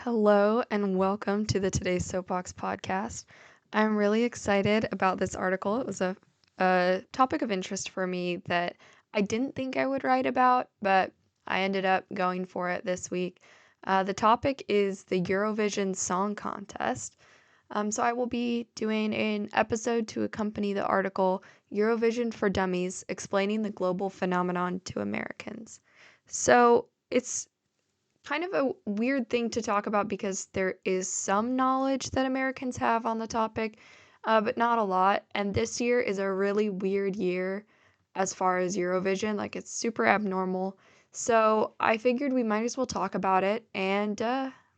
Hello and welcome to the Today's Soapbox podcast. I'm really excited about this article. It was a topic of interest for me that I didn't think I would write about, but I ended up going for it this week. The topic is the Eurovision Song Contest. So I will be doing an episode to accompany the article Eurovision for Dummies, explaining the global phenomenon to Americans. So it's kind of a weird thing to talk about because there is some knowledge that Americans have on the topic, but not a lot. And this year is a really weird year as far as Eurovision. Like, it's super abnormal. So I figured we might as well talk about it. And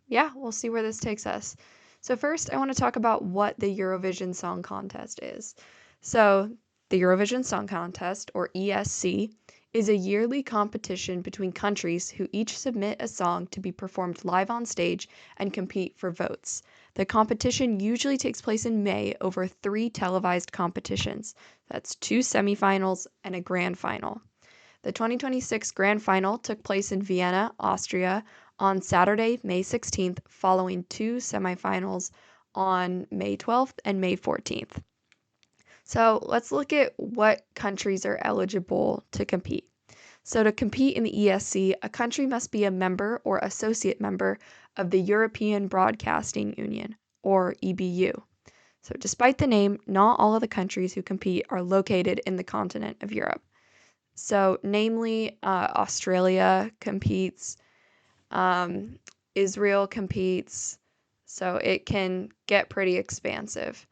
yeah, we'll see where this takes us. So, first, I want to talk about what the Eurovision Song Contest is. So, the Eurovision Song Contest, or ESC, is a yearly competition between countries who each submit a song to be performed live on stage and compete for votes. The competition usually takes place in May over 3 televised competitions. That's 2 semifinals and a grand final. The 2026 grand final took place in Vienna, Austria on Saturday, May 16th, following 2 semifinals on May 12th and May 14th. So let's look at what countries are eligible to compete. So to compete in the ESC, a country must be a member or associate member of the European Broadcasting Union, or EBU. So despite the name, not all of the countries who compete are located in the continent of Europe. So namely, Australia competes, Israel competes, so it can get pretty expansive.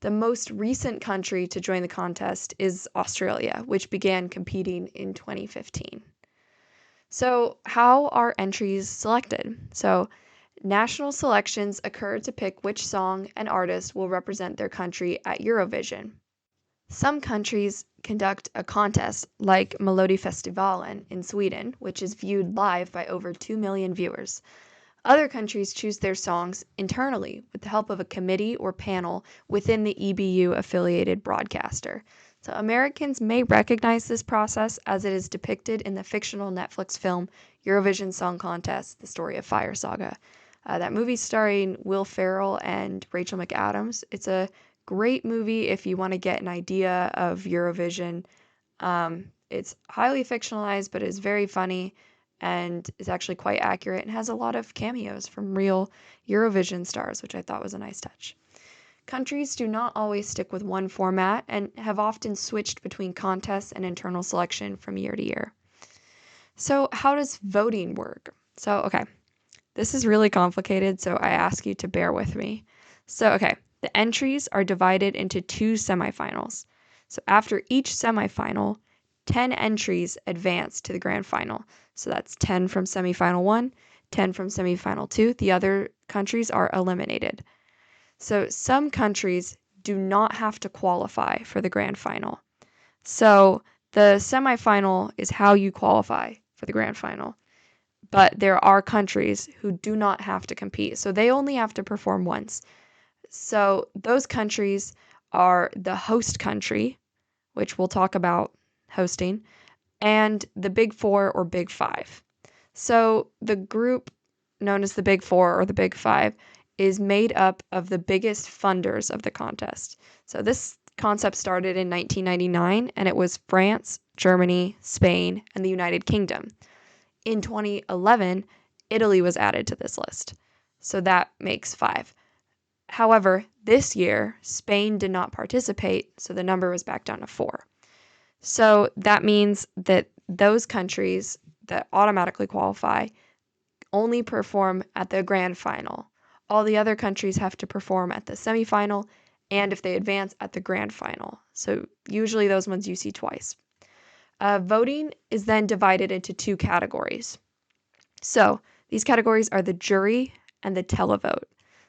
The most recent country to join the contest is Australia, which began competing in 2015. So, how are entries selected? So, national selections occur to pick which song and artist will represent their country at Eurovision. Some countries conduct a contest like Melodifestivalen in Sweden, which is viewed live by over 2 million viewers. Other countries choose their songs internally with the help of a committee or panel within the EBU-affiliated broadcaster. So Americans may recognize this process as it is depicted in the fictional Netflix film Eurovision Song Contest, The Story of Fire Saga. That movie starring Will Ferrell and Rachel McAdams. It's a great movie if you want to get an idea of Eurovision. It's highly fictionalized, but it's very funny and is actually quite accurate and has a lot of cameos from real Eurovision stars, which I thought was a nice touch. Countries do not always stick with one format and have often switched between contests and internal selection from year to year. So, how does voting work? Okay, this is really complicated, so I ask you to bear with me. The entries are divided into 2 semifinals. So, after each semifinal, 10 entries advance to the grand final. So that's 10 from semifinal 1, 10 from semifinal 2. The other countries are eliminated. So some countries do not have to qualify for the grand final. So the semifinal is how you qualify for the grand final. But there are countries who do not have to compete. So they only have to perform once. So those countries are the host country, which we'll talk about hosting, and the Big Four or Big Five. So the group known as the Big Four or the Big Five is made up of the biggest funders of the contest. So this concept started in 1999, and it was France, Germany, Spain, and the United Kingdom. In 2011, Italy was added to this list. So that makes 5. However, this year, Spain did not participate, so the number was back down to 4. So that means that those countries that automatically qualify only perform at the grand final. All the other countries have to perform at the semifinal and, if they advance, at the grand final. So usually those ones you see twice. Voting is then divided into 2 categories. So these categories are the jury and the televote.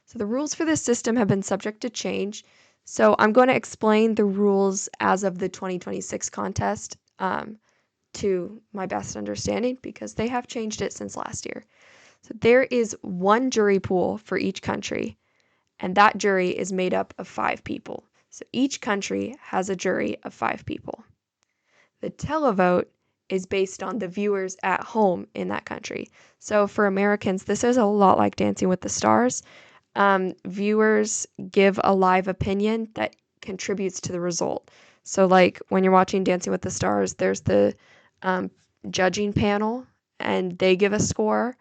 So the rules for this system have been subject to change. So I'm going to explain the rules as of the 2026 contest to my best understanding because they have changed it since last year. So there is 1 jury pool for each country, and that jury is made up of 5 people. So each country has a jury of 5 people. The televote is based on the viewers at home in that country. So for Americans, this is a lot like Dancing with the Stars. Viewers give a live opinion that contributes to the result. So like when you're watching Dancing with the Stars, there's the judging panel and they give a score,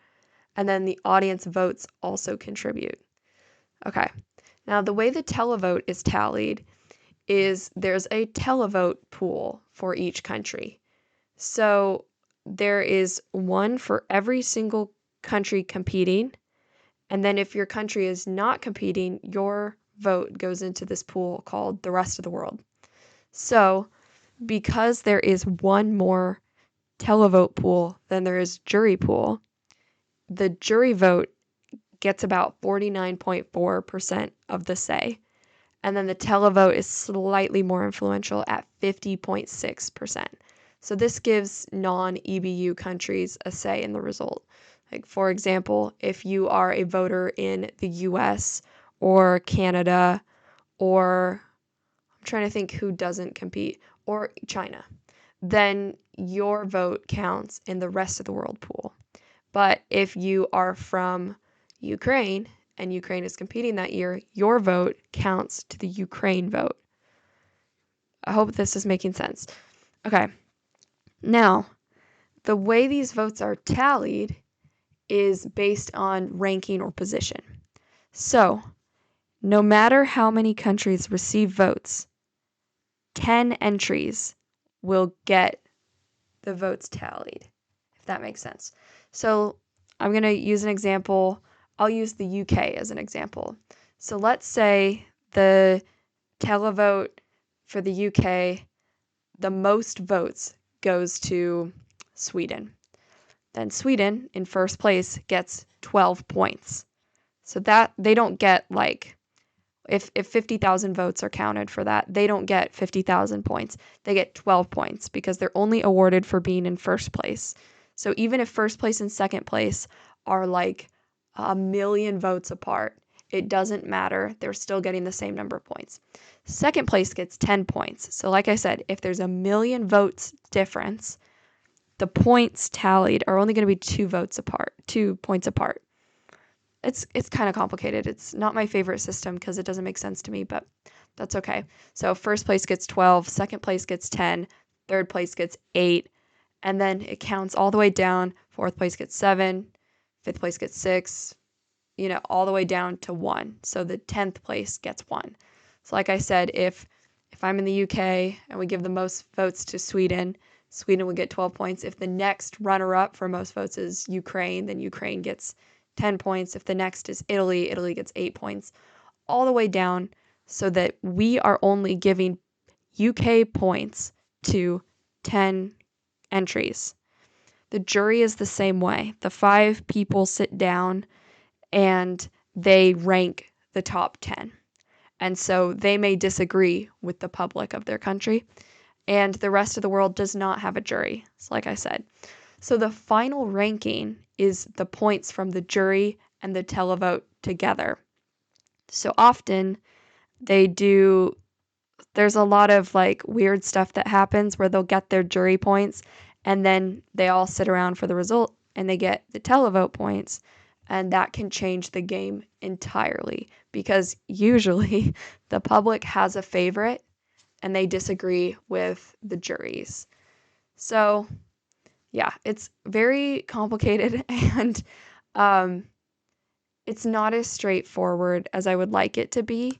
and then the audience votes also contribute. Okay. Now the way the televote is tallied is there's a televote pool for each country. So there is one for every single country competing. And then if your country is not competing, your vote goes into this pool called the rest of the world. So because there is one more televote pool than there is jury pool, the jury vote gets about 49.4% of the say. And then the televote is slightly more influential at 50.6%. So this gives non-EBU countries a say in the result. Like, for example, if you are a voter in the US or Canada, or I'm trying to think who doesn't compete, or China, then your vote counts in the rest of the world pool. But if you are from Ukraine and Ukraine is competing that year, your vote counts to the Ukraine vote. I hope this is making sense. Okay. Now, the way these votes are tallied is based on ranking or position. So, no matter how many countries receive votes, 10 entries will get the votes tallied, if that makes sense. So, I'm going to use an example. I'll use the UK as an example. So, let's say the televote for the UK, the most votes goes to Sweden. Then Sweden, in first place, gets 12 points. So that they don't get like, if 50,000 votes are counted for that, they don't get 50,000 points. They get 12 points because they're only awarded for being in first place. So even if first place and second place are like a million votes apart, it doesn't matter. They're still getting the same number of points. Second place gets 10 points. So like I said, if there's a million votes difference, the points tallied are only going to be 2 points apart. It's kind of complicated. It's not my favorite system because it doesn't make sense to me, but that's okay. So first place gets 12, second place gets 10, third place gets 8, and then it counts all the way down. Fourth place gets 7, fifth place gets 6, all the way down to 1. So the 10th place gets 1. So like I said, if I'm in the UK and we give the most votes to Sweden, Sweden would get 12 points. If the next runner-up for most votes is Ukraine, then Ukraine gets 10 points. If the next is Italy, Italy gets 8 points, all the way down, so that we are only giving UK points to 10 entries. The jury is the same way. The 5 people sit down and they rank the top 10. And so they may disagree with the public of their country, and the rest of the world does not have a jury, like I said. So the final ranking is the points from the jury and the televote together. So often there's a lot of like weird stuff that happens where they'll get their jury points and then they all sit around for the result and they get the televote points, and that can change the game entirely because usually the public has a favorite and they disagree with the juries. So yeah, it's very complicated and it's not as straightforward as I would like it to be,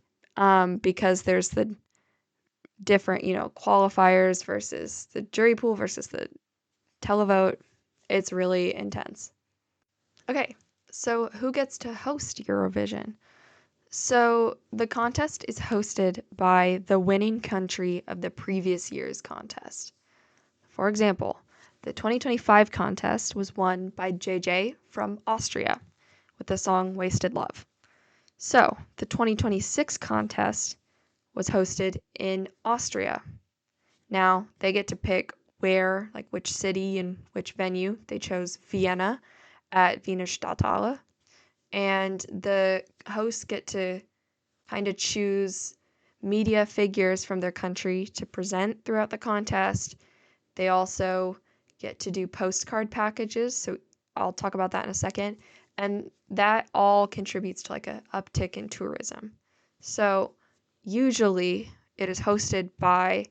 because there's the different, qualifiers versus the jury pool versus the televote. It's really intense. Okay, so who gets to host Eurovision? So the contest is hosted by the winning country of the previous year's contest. For example, the 2025 contest was won by JJ from Austria with the song Wasted Love. So the 2026 contest was hosted in Austria. Now they get to pick where, like which city and which venue. They chose Vienna at Wiener Stadthalle. And the hosts get to kind of choose media figures from their country to present throughout the contest. They also get to do postcard packages. So I'll talk about that in a second. And that all contributes to like a uptick in tourism. So usually it is hosted by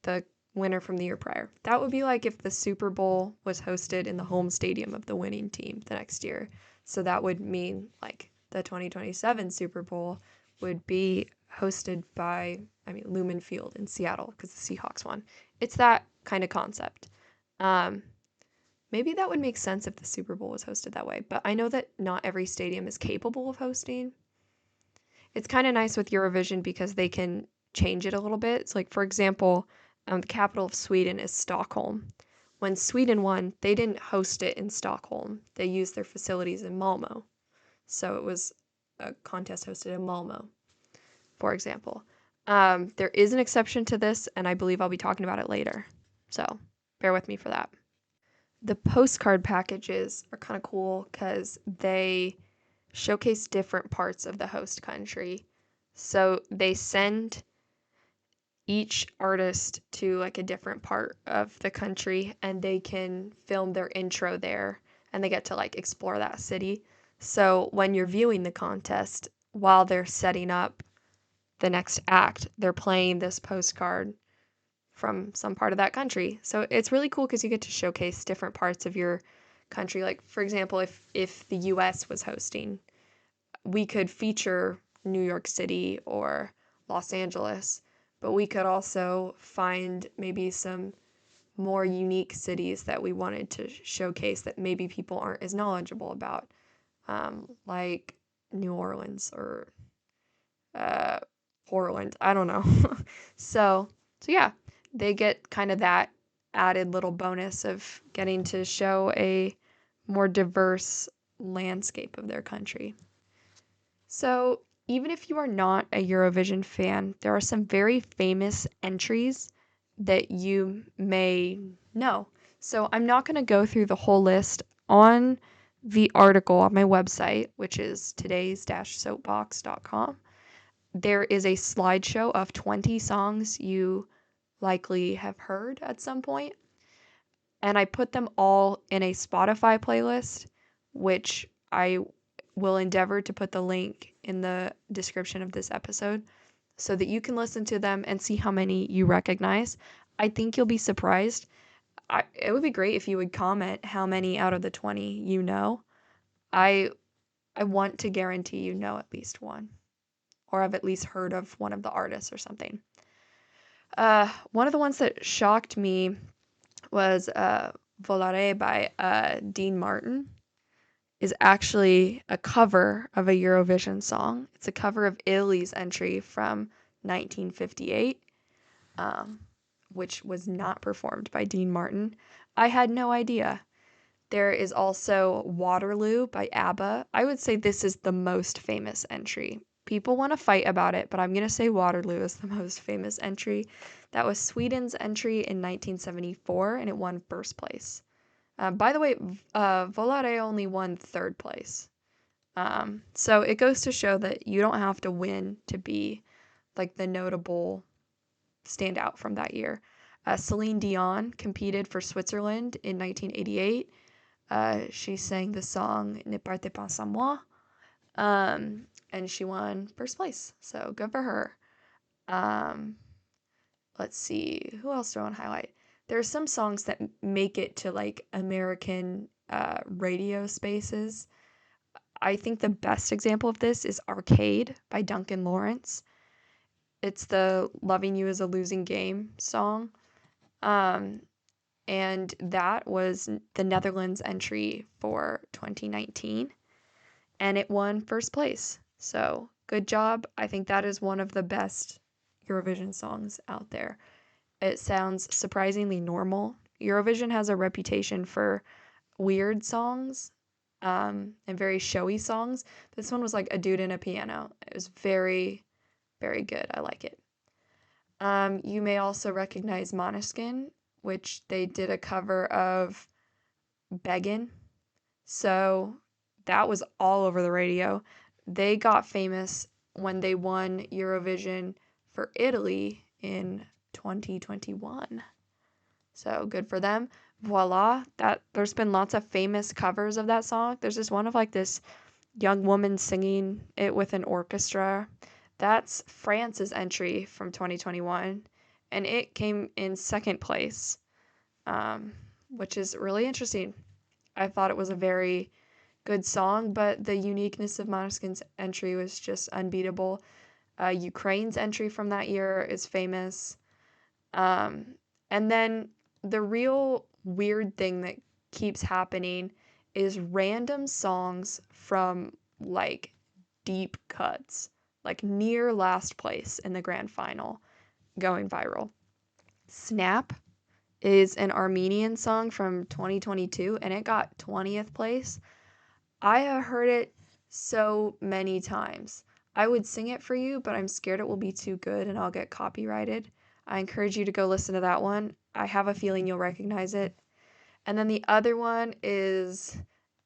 the winner from the year prior. That would be like if the Super Bowl was hosted in the home stadium of the winning team the next year. So that would mean like the 2027 Super Bowl would be hosted by, Lumen Field in Seattle because the Seahawks won. It's that kind of concept. Um, Maybe that would make sense if the Super Bowl was hosted that way, but I know that not every stadium is capable of hosting. It's kind of nice with Eurovision because they can change it a little bit. So, like, for example, the capital of Sweden is Stockholm. When Sweden won, they didn't host it in Stockholm. They used their facilities in Malmo. So it was a contest hosted in Malmo, for example. There is an exception to this, and I believe I'll be talking about it later. So bear with me for that. The postcard packages are kind of cool because they showcase different parts of the host country. So they send each artist to like a different part of the country and they can film their intro there and they get to like explore that city. So when you're viewing the contest, while they're setting up the next act, they're playing this postcard from some part of that country. So it's really cool because you get to showcase different parts of your country. Like, for example, if the US was hosting, we could feature New York City or Los Angeles, but we could also find maybe some more unique cities that we wanted to showcase that maybe people aren't as knowledgeable about, like New Orleans or Portland. I don't know. So yeah, they get kind of that added little bonus of getting to show a more diverse landscape of their country. So, even if you are not a Eurovision fan, there are some very famous entries that you may know. So, I'm not going to go through the whole list on the article on my website, which is today's-soapbox.com. There is a slideshow of 20 songs you likely have heard at some point, and I put them all in a Spotify playlist, which I will endeavor to put the link in the description of this episode so that you can listen to them and see how many you recognize. I think you'll be surprised. It would be great if you would comment how many out of the 20 you know. I want to guarantee you know at least one, or have at least heard of one of the artists or something. One of the ones that shocked me was Volare by Dean Martin. Is actually a cover of a Eurovision song. It's a cover of Italy's entry from 1958, which was not performed by Dean Martin. I had no idea. There is also Waterloo by ABBA. I would say this is the most famous entry. People want to fight about it, but I'm going to say Waterloo is the most famous entry. That was Sweden's entry in 1974, and it won first place. By the way, Volare only won third place. So it goes to show that you don't have to win to be like the notable standout from that year. Celine Dion competed for Switzerland in 1988. She sang the song Ne partez pas sans moi, and she won first place. So good for her. Let's see, who else do I want to highlight? There are some songs that make it to like American radio spaces. I think the best example of this is Arcade by Duncan Lawrence. It's the Loving You is a Losing Game song. And that was the Netherlands entry for 2019. And it won first place. So good job. I think that is one of the best Eurovision songs out there. It sounds surprisingly normal. Eurovision has a reputation for weird songs and very showy songs. This one was like a dude and a piano. It was very, very good. I like it. You may also recognize Måneskin, which they did a cover of Beggin'. So that was all over the radio. They got famous when they won Eurovision for Italy in 2021. So good for them. voila, that there's been lots of famous covers of that song. There's just one of like this young woman singing it with an orchestra. That's France's entry from 2021, and it came in second place, um, which is really interesting. I thought it was a very good song, but the uniqueness of Måneskin's entry was just unbeatable. Ukraine's entry from that year is famous. Um, and then the real weird thing that keeps happening is random songs from like deep cuts, like near last place in the grand final, going viral. Snap is an Armenian song from 2022 and it got 20th place. I have heard it so many times. I would sing it for you, but I'm scared it will be too good and I'll get copyrighted. I encourage you to go listen to that one. I have a feeling you'll recognize it. And then the other one is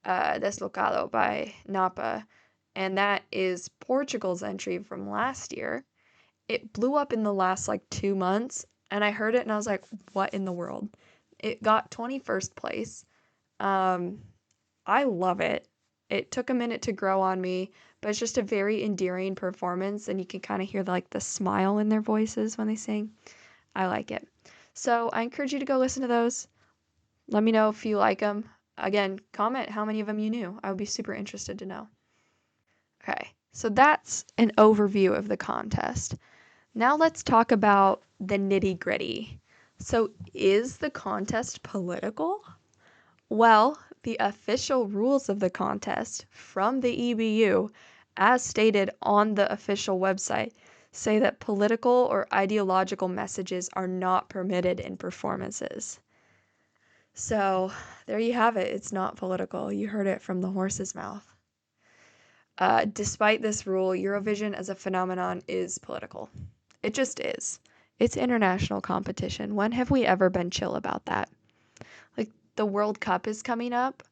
Deslocado by Napa, and that is Portugal's entry from last year. It blew up in the last like 2 months, and I heard it and I was like, what in the world? It got 21st place. Um, I love it. It took a minute to grow on me, but it's just a very endearing performance, and you can kind of hear like the smile in their voices when they sing. I like it. So I encourage you to go listen to those. Let me know if you like them. Again, comment how many of them you knew. I would be super interested to know. Okay, so that's an overview of the contest. Now let's talk about the nitty-gritty. So, is the contest political? Well, the official rules of the contest from the EBU, as stated on the official website, say that political or ideological messages are not permitted in performances. So, there you have it. It's not political. You heard it from the horse's mouth. Despite this rule, Eurovision as a phenomenon is political. It just is. It's international competition. When have we ever been chill about that? Like, the World Cup is coming up,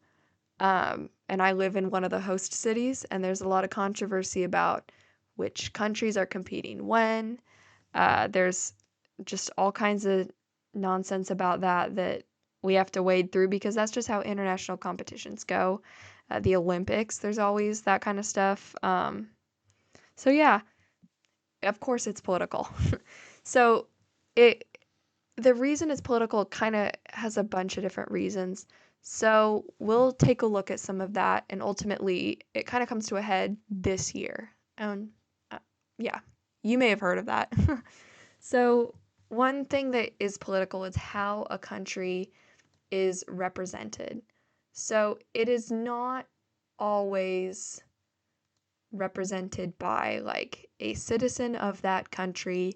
and I live in one of the host cities, and there's a lot of controversy about which countries are competing when. There's just all kinds of nonsense about that we have to wade through because that's just how international competitions go. The Olympics, there's always that kind of stuff. So yeah, of course it's political. So it the reason it's political kind of has a bunch of different reasons. So we'll take a look at some of that, and ultimately it kind of comes to a head this year. And yeah, you may have heard of that. So one thing that is political is how a country is represented. So it is not always represented by like a citizen of that country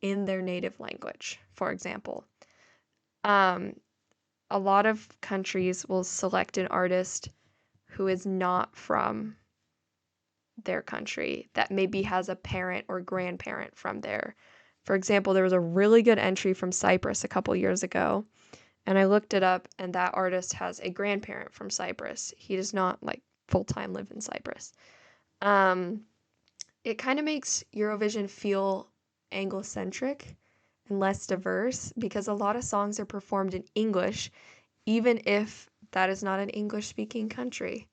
in their native language, for example. Um, a lot of countries will select an artist who is not from their country that maybe has a parent or grandparent from there. For example, there was a really good entry from Cyprus a couple years ago, and I looked it up, and that artist has a grandparent from Cyprus. He does not like full-time live in Cyprus. Um, it kind of makes Eurovision feel Anglo-centric and less diverse because a lot of songs are performed in English, even if that is not an English-speaking country.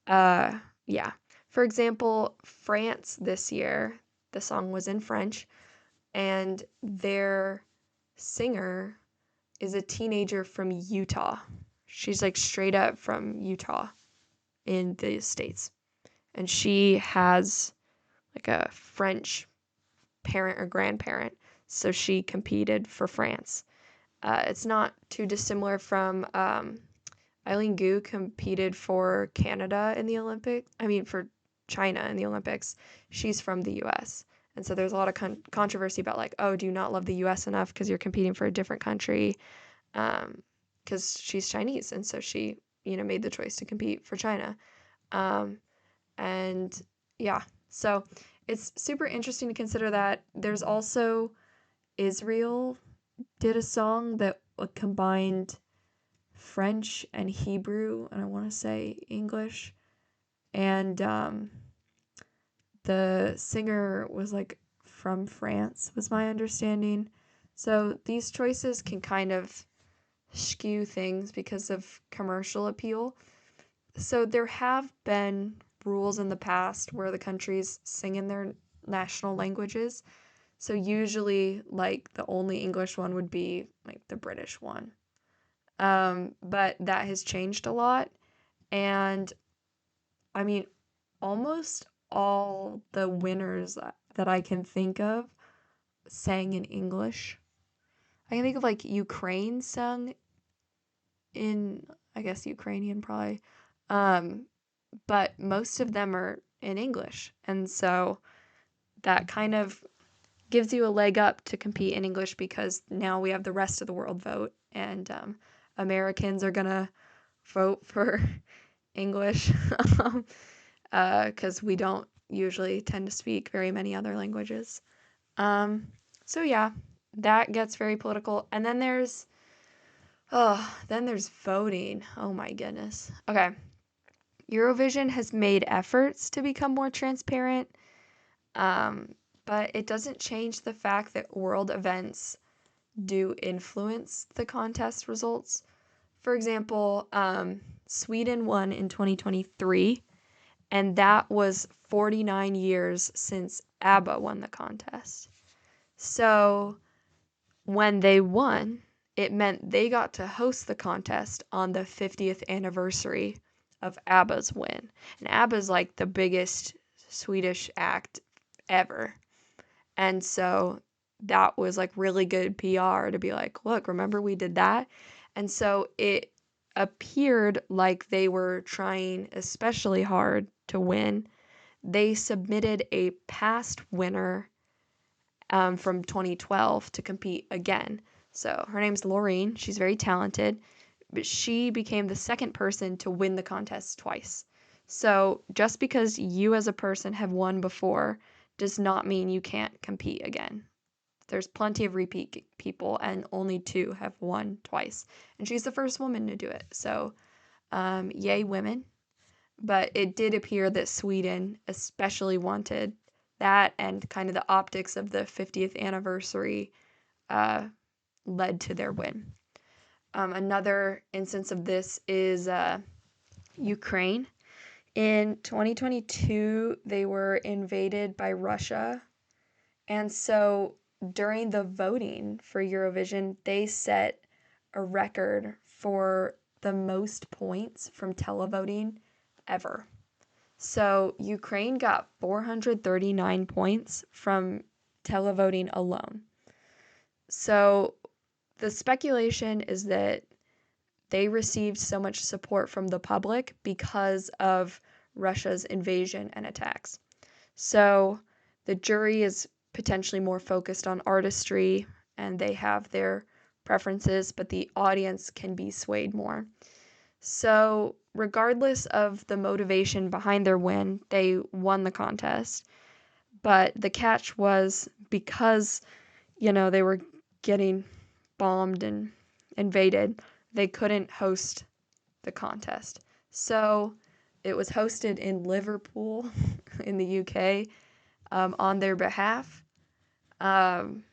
Yeah. For example, France this year, the song was in French, and their singer is a teenager from Utah. She's like straight up from Utah in the States. And she has like a French parent or grandparent, so she competed for France. It's not too dissimilar from Eileen Gu competed for Canada in the Olympics. I mean, for China in the Olympics. She's from the U.S. And so there's a lot of controversy about like, oh, do you not love the U.S. enough because you're competing for a different country? Because she's Chinese, and so she, made the choice to compete for China. And yeah, so it's super interesting to consider that. There's also Israel did a song that combined French and Hebrew, and I want to say English. And the singer was like from France, was my understanding. So these choices can kind of skew things because of commercial appeal. So there have been rules in the past where the countries sing in their national languages. So usually, like, the only English one would be like the British one. But that has changed a lot. And I mean, almost all the winners that I can think of sang in English. I can think of like Ukraine sung in, I guess, Ukrainian probably. Um, but most of them are in English. And so that kind of gives you a leg up to compete in English because now we have the rest of the world vote, and Americans are going to vote for English because we don't usually tend to speak very many other languages. Um, so yeah, that gets very political. And then there's voting. Oh my goodness. Okay. Eurovision has made efforts to become more transparent, um, but it doesn't change the fact that world events do influence the contest results. For example, Sweden won in 2023, and that was 49 years since ABBA won the contest. So when they won, it meant they got to host the contest on the 50th anniversary of ABBA's win. And ABBA's like the biggest Swedish act ever. And so that was like really good PR to be like, look, remember we did that? And so it appeared like they were trying especially hard to win. They submitted a past winner from 2012 to compete again. So her name's Laureen. She's very talented, but she became the second person to win the contest twice. So just because you as a person have won before does not mean you can't compete again. There's plenty of repeat people, and only two have won twice. And she's the first woman to do it. So, yay, women. But it did appear that Sweden especially wanted that, and kind of the optics of the 50th anniversary led to their win. Another instance of this is Ukraine. In 2022, they were invaded by Russia. And so during the voting for Eurovision, they set a record for the most points from televoting ever. So Ukraine got 439 points from televoting alone. So the speculation is that they received so much support from the public because of Russia's invasion and attacks. So the jury is potentially more focused on artistry and they have their preferences, but the audience can be swayed more. So, regardless of the motivation behind their win, they won the contest. But the catch was because, they were getting bombed and invaded, they couldn't host the contest. So, it was hosted in Liverpool in the UK on their behalf. And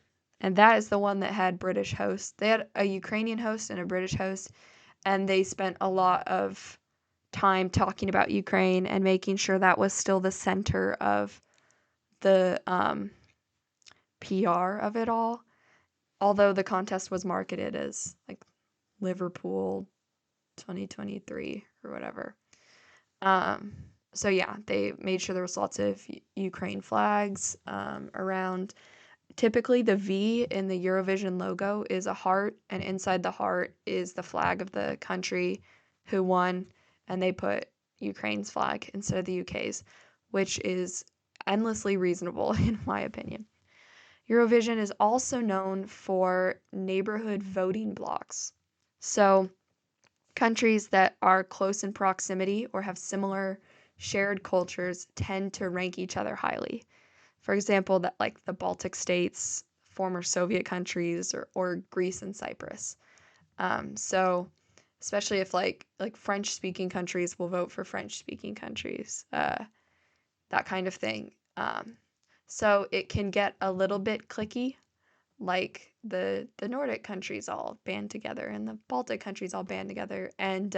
that is the one that had British hosts. They had a Ukrainian host and a British host, and they spent a lot of time talking about Ukraine and making sure that was still the center of the PR of it all. Although the contest was marketed as like Liverpool 2023 or whatever. So yeah, they made sure there was lots of Ukraine flags around. Typically, the V in the Eurovision logo is a heart, and inside the heart is the flag of the country who won, and they put Ukraine's flag instead of the UK's, which is endlessly reasonable in my opinion. Eurovision is also known for neighborhood voting blocks. So, countries that are close in proximity or have similar shared cultures tend to rank each other highly. For example, that like the Baltic states, former Soviet countries, or Greece and Cyprus. So especially if like French speaking countries will vote for French speaking countries, that kind of thing. So it can get a little bit cliquey, like the Nordic countries all band together and the Baltic countries all band together, and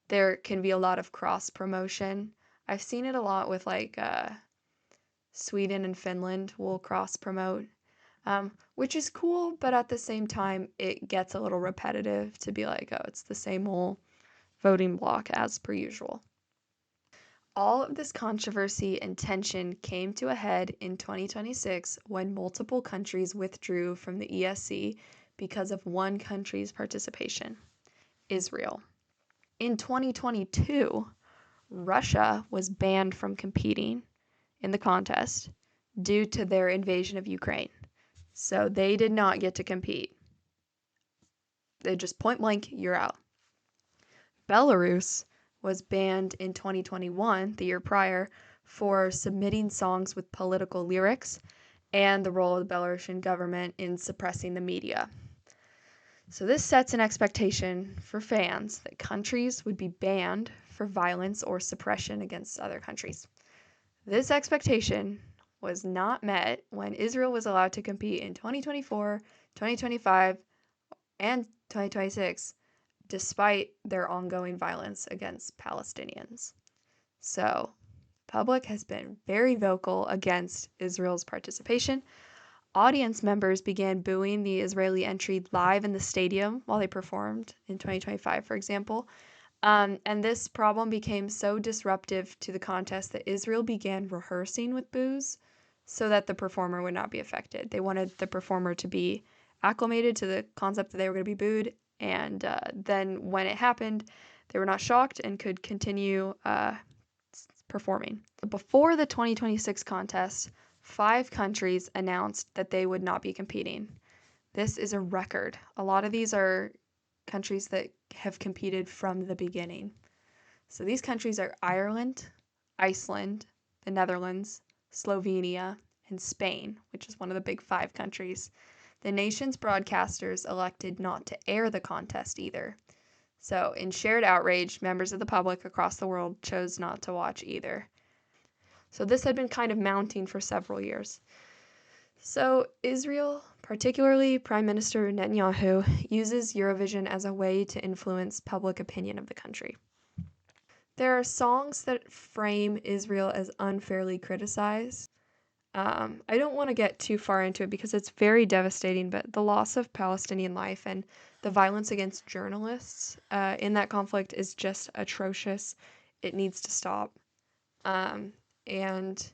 there can be a lot of cross promotion. I've seen it a lot with like Sweden and Finland will cross promote, which is cool, but at the same time, it gets a little repetitive to be like, oh, it's the same old voting block as per usual. All of this controversy and tension came to a head in 2026 when multiple countries withdrew from the ESC because of one country's participation, Israel. In 2022, Russia was banned from competing in the contest due to their invasion of Ukraine. So they did not get to compete. They just point blank, you're out. Belarus was banned in 2021, the year prior, for submitting songs with political lyrics and the role of the Belarusian government in suppressing the media. So this sets an expectation for fans that countries would be banned for violence or suppression against other countries. This expectation was not met when Israel was allowed to compete in 2024, 2025, and 2026, despite their ongoing violence against Palestinians. So, public has been very vocal against Israel's participation. Audience members began booing the Israeli entry live in the stadium while they performed in 2025, for example. And this problem became so disruptive to the contest that Israel began rehearsing with boos so that the performer would not be affected. They wanted the performer to be acclimated to the concept that they were going to be booed, and then when it happened, they were not shocked and could continue performing. Before the 2026 contest, 5 countries announced that they would not be competing. This is a record. A lot of these are countries that have competed from the beginning. So these countries are Ireland, Iceland, the Netherlands, Slovenia, and Spain, which is one of the big 5 countries. The nation's broadcasters elected not to air the contest either. So, in shared outrage, members of the public across the world chose not to watch either. So, this had been kind of mounting for several years. So, Israel, particularly Prime Minister Netanyahu, uses Eurovision as a way to influence public opinion of the country. There are songs that frame Israel as unfairly criticized. I don't want to get too far into it because it's very devastating, but the loss of Palestinian life and the violence against journalists in that conflict is just atrocious. It needs to stop. And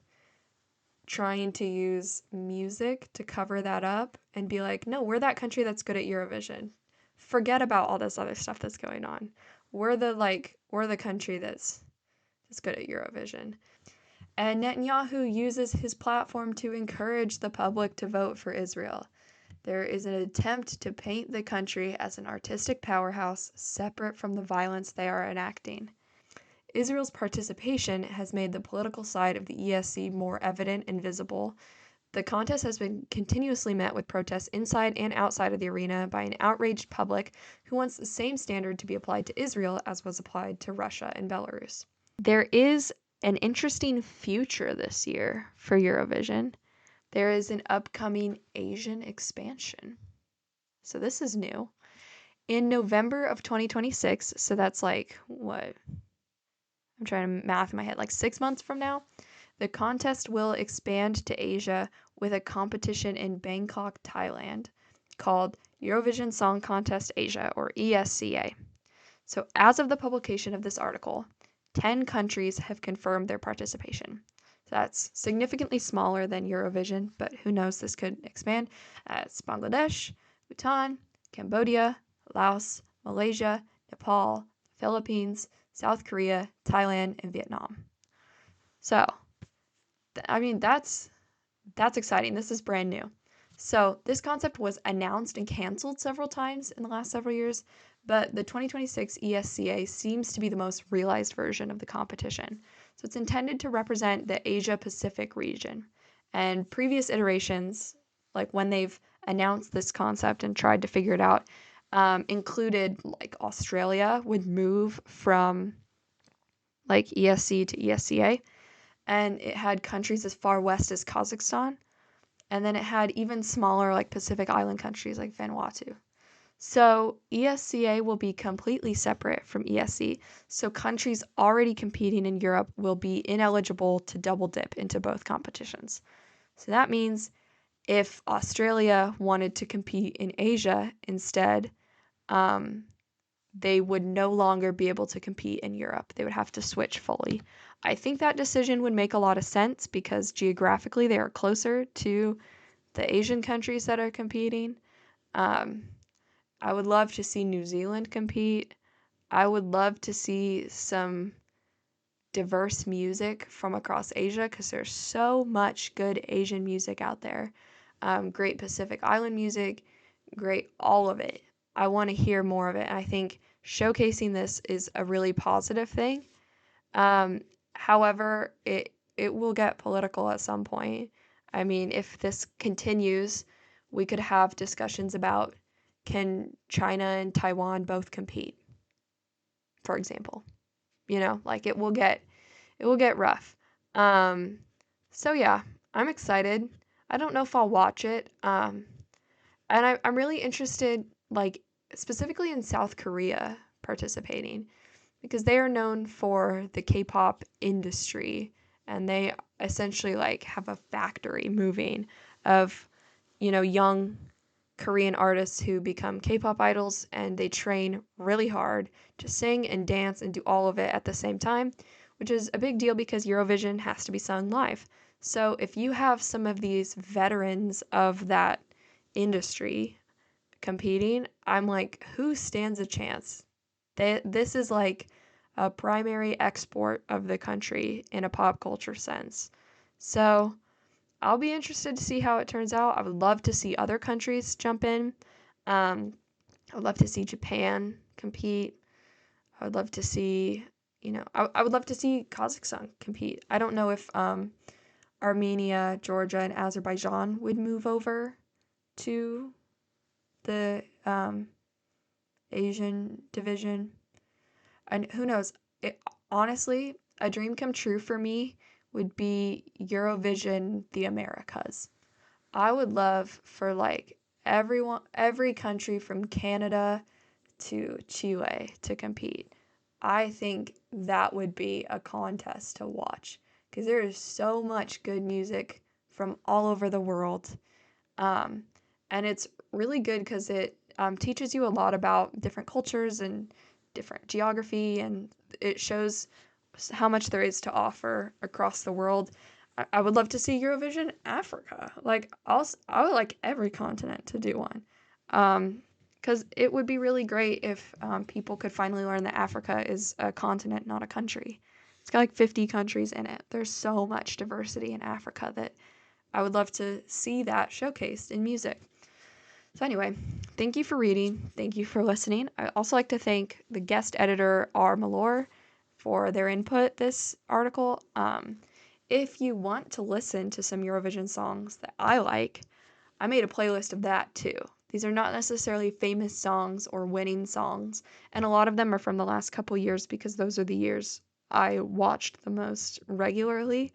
trying to use music to cover that up and be like, no, we're that country that's good at Eurovision. Forget about all this other stuff that's going on. We're the country that's good at Eurovision. And Netanyahu uses his platform to encourage the public to vote for Israel. There is an attempt to paint the country as an artistic powerhouse separate from the violence they are enacting. Israel's participation has made the political side of the ESC more evident and visible. The contest has been continuously met with protests inside and outside of the arena by an outraged public who wants the same standard to be applied to Israel as was applied to Russia and Belarus. There is an interesting future this year for Eurovision. There is an upcoming Asian expansion. So this is new. In November of 2026, so that's like, what? I'm trying to math in my head, like 6 months from now, the contest will expand to Asia with a competition in Bangkok, Thailand, called Eurovision Song Contest Asia, or ESCA. So as of the publication of this article, 10 countries have confirmed their participation. So that's significantly smaller than Eurovision, but who knows, this could expand. It's Bangladesh, Bhutan, Cambodia, Laos, Malaysia, Nepal, Philippines, South Korea, Thailand, and Vietnam. So, that's exciting. This is brand new. So, this concept was announced and canceled several times in the last several years, but the 2026 ESCA seems to be the most realized version of the competition. So, it's intended to represent the Asia-Pacific region. And previous iterations, like when they've announced this concept and tried to figure it out, included like Australia would move from like ESC to ESCA, and it had countries as far west as Kazakhstan, And then it had even smaller, like Pacific Island countries like Vanuatu. So ESCA will be completely separate from ESC. So countries already competing in Europe will be ineligible to double dip into both competitions. So that means if Australia wanted to compete in Asia instead, um, they would no longer be able to compete in Europe. They would have to switch fully. I think that decision would make a lot of sense because geographically they are closer to the Asian countries that are competing. Um, I would love to see New Zealand compete. I would love to see some diverse music from across Asia because there's so much good Asian music out there. Great Pacific Island music, great all of it. I want to hear more of it. And I think showcasing this is a really positive thing. However, it will get political at some point. I mean, if this continues, we could have discussions about can China and Taiwan both compete, for example. Like it will get rough. Um, so yeah, I'm excited. I don't know if I'll watch it. And I'm really interested, like specifically in South Korea participating because they are known for the K-pop industry and they essentially like have a factory moving of, young Korean artists who become K-pop idols and they train really hard to sing and dance and do all of it at the same time, which is a big deal because Eurovision has to be sung live. So if you have some of these veterans of that industry competing, I'm like, who stands a chance? This is like a primary export of the country in a pop culture sense. So I'll be interested to see how it turns out. I would love to see other countries jump in. I would love to see Japan compete. I would love to see, I would love to see Kazakhstan compete. I don't know if Armenia, Georgia, and Azerbaijan would move over to the Asian division. And who knows? Honestly, a dream come true for me would be Eurovision the Americas. I would love for like every country from Canada to Chile to compete. I think that would be a contest to watch because there is so much good music from all over the world. Um, and it's really good because it teaches you a lot about different cultures and different geography, and it shows how much there is to offer across the world. I would love to see Eurovision Africa. Like, I would like every continent to do one. Because it would be really great if people could finally learn that Africa is a continent, not a country. It's got like 50 countries in it. There's so much diversity in Africa that I would love to see that showcased in music. So anyway, thank you for reading. Thank you for listening. I also like to thank the guest editor, R. Malore, for their input this article. If you want to listen to some Eurovision songs that I like, I made a playlist of that too. These are not necessarily famous songs or winning songs, and a lot of them are from the last couple years because those are the years I watched the most regularly.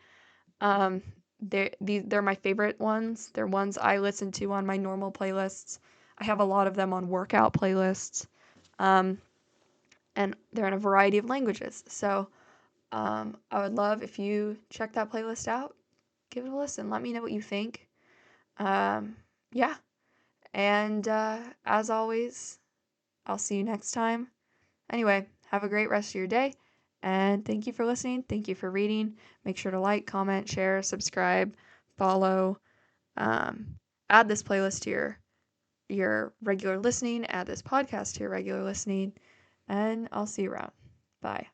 Um, they're my favorite ones. They're ones I listen to on my normal playlists. I have a lot of them on workout playlists. Um, and they're in a variety of languages. So I would love if you check that playlist out. Give it a listen. Let me know what you think. Yeah. And as always, I'll see you next time. Anyway, have a great rest of your day. And thank you for listening. Thank you for reading. Make sure to like, comment, share, subscribe, follow. Add this playlist to your regular listening. Add this podcast to your regular listening. And I'll see you around. Bye.